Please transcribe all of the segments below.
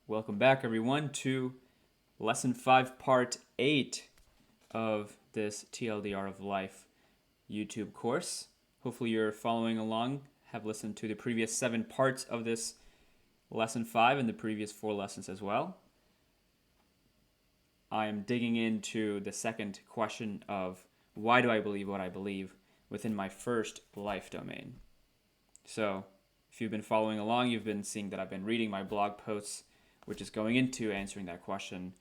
Welcome back, everyone, to Lesson 5, Part 8 of this TLDR of Life YouTube course. Hopefully, you're following along, have listened to the previous 7 parts of this Lesson 5 and the previous 4 lessons as well. I am digging into the second question of why do I believe what I believe within my first life domain. So, if you've been following along, you've been seeing that I've been reading my blog posts, which is going into answering that question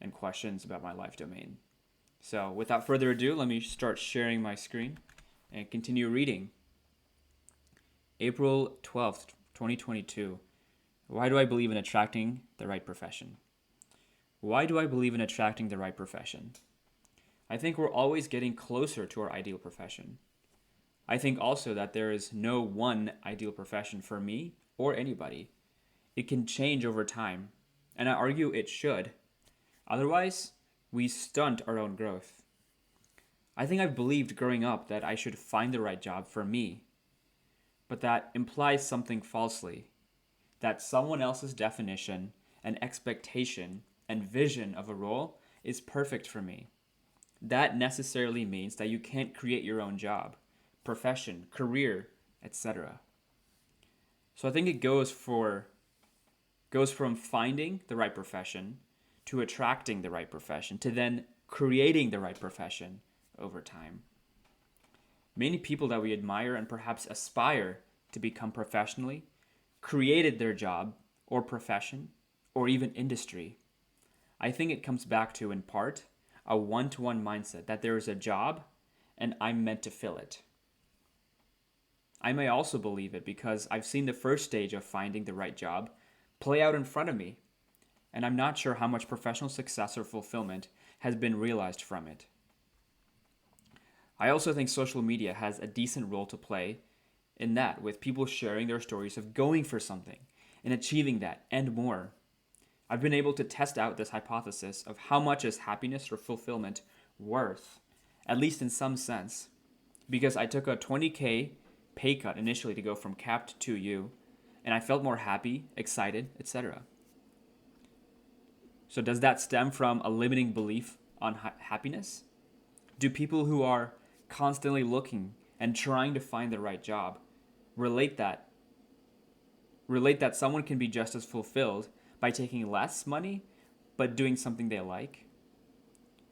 and questions about my life domain. So, without further ado, let me start sharing my screen and continue reading. April 12th, 2022. Why do I believe in attracting the right profession? Why do I believe in attracting the right profession? I think we're always getting closer to our ideal profession. I think also that there is no one ideal profession for me or anybody. It can change over time, and I argue it should. Otherwise, we stunt our own growth. I think I've believed growing up that I should find the right job for me, but that implies something falsely, that someone else's definition and expectation and vision of a role is perfect for me. That necessarily means that you can't create your own job, profession, career, etc. So I think it goes from finding the right profession to attracting the right profession to then creating the right profession over time. Many people that we admire and perhaps aspire to become professionally created their job or profession or even industry. I think it comes back to, in part, a one-to-one mindset that there is a job and I'm meant to fill it. I may also believe it because I've seen the first stage of finding the right job play out in front of me, and I'm not sure how much professional success or fulfillment has been realized from it. I also think social media has a decent role to play in that, with people sharing their stories of going for something and achieving that and more. I've been able to test out this hypothesis of how much is happiness or fulfillment worth, at least in some sense, because I took a 20K pay cut initially to go from CAP to 2U, and I felt more happy, excited, etc. So does that stem from a limiting belief on happiness? Do people who are constantly looking and trying to find the right job relate that someone can be just as fulfilled by taking less money but doing something they like?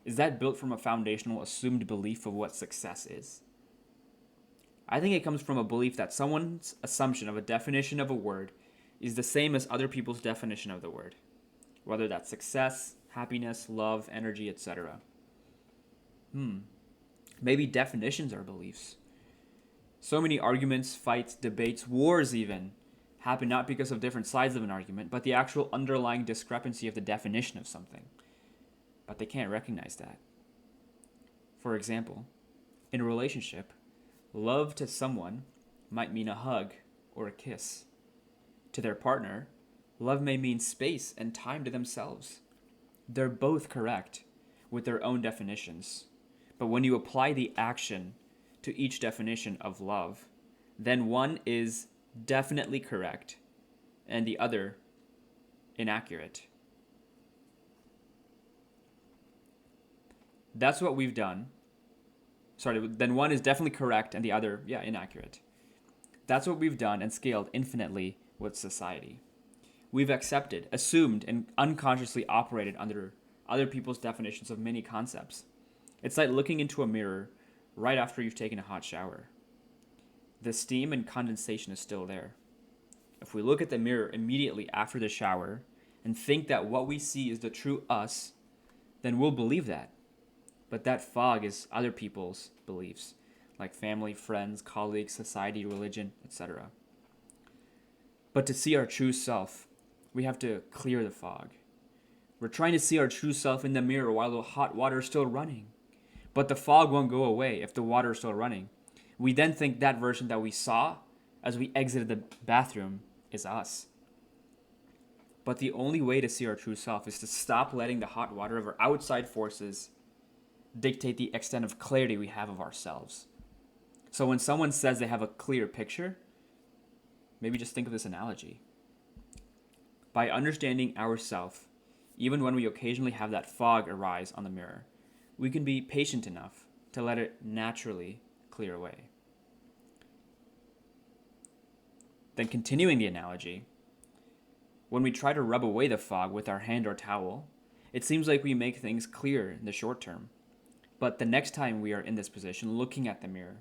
Is that built from a foundational assumed belief of what success is? I think it comes from a belief that someone's assumption of a definition of a word is the same as other people's definition of the word, whether that's success, happiness, love, energy, etc. Maybe definitions are beliefs. So many arguments, fights, debates, wars even, happen not because of different sides of an argument, but the actual underlying discrepancy of the definition of something. But they can't recognize that. For example, in a relationship, love to someone might mean a hug or a kiss. To their partner, love may mean space and time to themselves. They're both correct with their own definitions. But when you apply the action to each definition of love, then one is definitely correct and the other inaccurate. That's what we've done. Then one is definitely correct and the other, inaccurate. That's what we've done and scaled infinitely with society. We've accepted, assumed, and unconsciously operated under other people's definitions of many concepts. It's like looking into a mirror right after you've taken a hot shower. The steam and condensation is still there. If we look at the mirror immediately after the shower and think that what we see is the true us, then we'll believe that. But that fog is other people's beliefs, like family, friends, colleagues, society, religion, etc. But to see our true self, we have to clear the fog. We're trying to see our true self in the mirror while the hot water is still running. But the fog won't go away if the water is still running. We then think that version that we saw as we exited the bathroom is us. But the only way to see our true self is to stop letting the hot water of our outside forces dictate the extent of clarity we have of ourselves. So when someone says they have a clear picture, maybe just think of this analogy. By understanding ourselves, even when we occasionally have that fog arise on the mirror, we can be patient enough to let it naturally clear away. Then continuing the analogy, when we try to rub away the fog with our hand or towel, it seems like we make things clear in the short term. But the next time we are in this position looking at the mirror,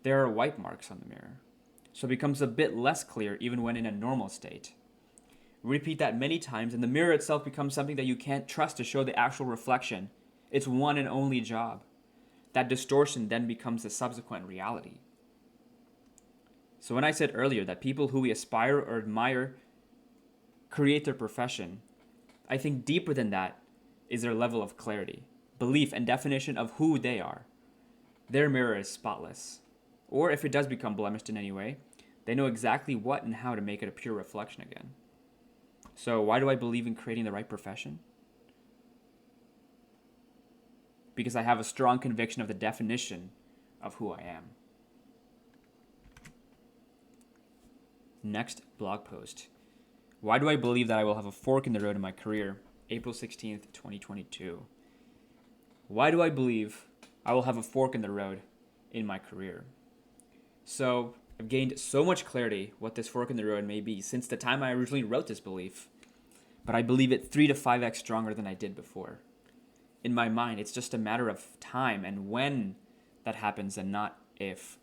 there are white marks on the mirror. So it becomes a bit less clear even when in a normal state. Repeat that many times and the mirror itself becomes something that you can't trust to show the actual reflection. Its one and only job. That distortion then becomes the subsequent reality. So when I said earlier that people who we aspire or admire create their profession, I think deeper than that is their level of clarity, belief, and definition of who they are. Their mirror is spotless. Or if it does become blemished in any way, they know exactly what and how to make it a pure reflection again. So why do I believe in creating the right profession? Because I have a strong conviction of the definition of who I am. Next blog post. Why do I believe that I will have a fork in the road in my career? April 16th, 2022. Why do I believe I will have a fork in the road in my career? So I've gained so much clarity what this fork in the road may be since the time I originally wrote this belief, but I believe it 3 to 5x stronger than I did before. In my mind, it's just a matter of time and when that happens and not if.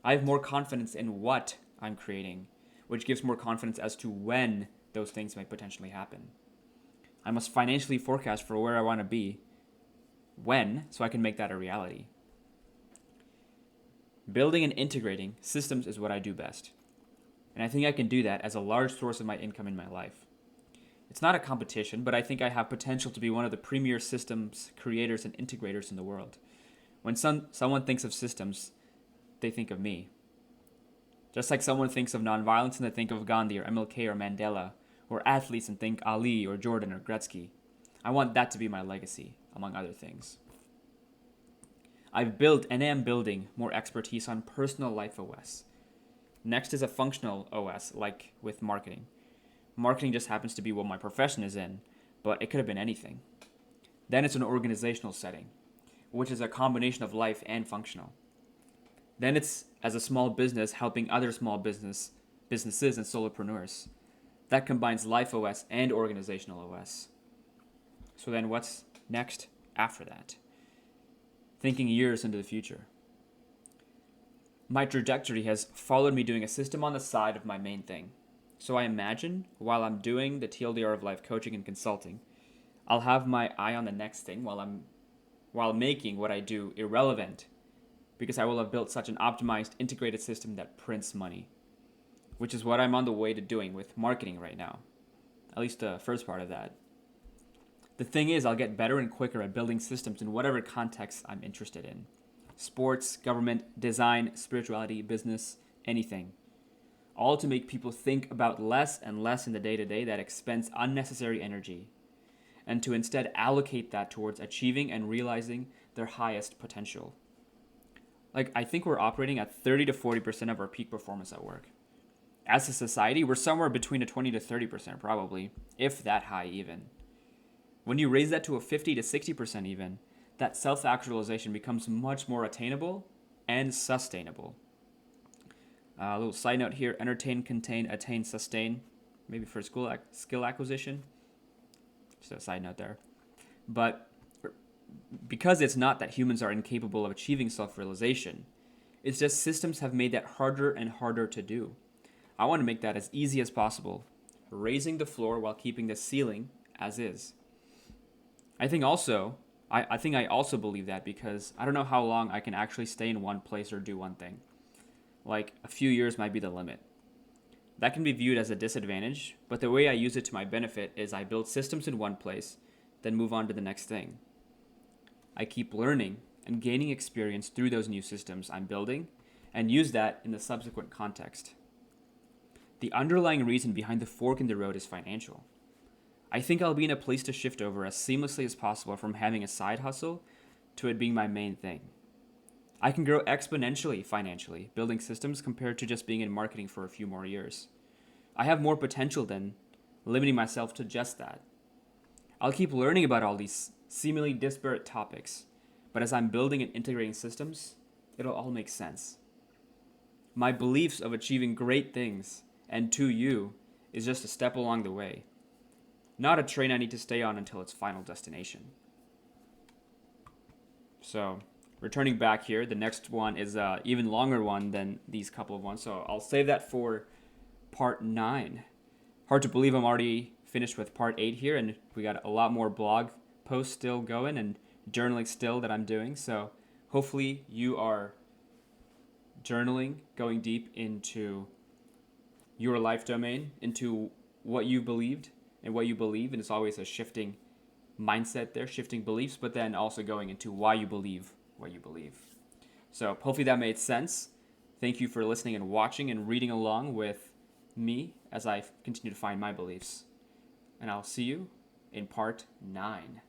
I have more confidence in what I'm creating, which gives more confidence as to when those things may potentially happen. I must financially forecast for where I want to be, when, so I can make that a reality. Building and integrating systems is what I do best. And I think I can do that as a large source of my income in my life. It's not a competition, but I think I have potential to be one of the premier systems creators and integrators in the world. When someone thinks of systems, they think of me. Just like someone thinks of nonviolence and they think of Gandhi or MLK or Mandela, or athletes and think Ali or Jordan or Gretzky. I want that to be my legacy, among other things. I've built and am building more expertise on personal life OS. Next is a functional OS, like with marketing. Marketing just happens to be what my profession is in, but it could have been anything. Then it's an organizational setting, which is a combination of life and functional. Then it's as a small business helping other small businesses and solopreneurs. That combines life OS and organizational OS. So then what's next after that? Thinking years into the future. My trajectory has followed me doing a system on the side of my main thing. So I imagine while I'm doing the TLDR of Life coaching and consulting, I'll have my eye on the next thing while making what I do irrelevant, because I will have built such an optimized, integrated system that prints money, which is what I'm on the way to doing with marketing right now, at least the first part of that. The thing is, I'll get better and quicker at building systems in whatever context I'm interested in. Sports, government, design, spirituality, business, anything. All to make people think about less and less in the day-to-day that expends unnecessary energy, and to instead allocate that towards achieving and realizing their highest potential. I think we're operating at 30 to 40% of our peak performance at work. As a society, we're somewhere between a 20 to 30% probably, if that high even. When you raise that to a 50 to 60% even, that self-actualization becomes much more attainable and sustainable. A little side note here, entertain, contain, attain, sustain, maybe for skill acquisition. Just a side note there. But because it's not that humans are incapable of achieving self-realization, it's just systems have made that harder and harder to do. I want to make that as easy as possible, raising the floor while keeping the ceiling as is. I think I also believe that because I don't know how long I can actually stay in one place or do one thing. Like a few years might be the limit. That can be viewed as a disadvantage, but the way I use it to my benefit is I build systems in one place, then move on to the next thing. I keep learning and gaining experience through those new systems I'm building and use that in the subsequent context. The underlying reason behind the fork in the road is financial. I think I'll be in a place to shift over as seamlessly as possible from having a side hustle to it being my main thing. I can grow exponentially financially, building systems compared to just being in marketing for a few more years. I have more potential than limiting myself to just that. I'll keep learning about all these seemingly disparate topics, but as I'm building and integrating systems, it'll all make sense. My beliefs of achieving great things and to you is just a step along the way, not a train I need to stay on until its final destination. So, returning back here, the next one is an even longer one than these couple of ones, so I'll save that for part 9. Hard to believe I'm already finished with part 8 here, and we got a lot more blog posts still going and journaling still that I'm doing, so hopefully you are journaling, going deep into your life domain, into what you believed and what you believe, and it's always a shifting mindset there, shifting beliefs, but then also going into why you believe what you believe. So hopefully that made sense. Thank you for listening and watching and reading along with me as I continue to find my beliefs. And I'll see you in part 9.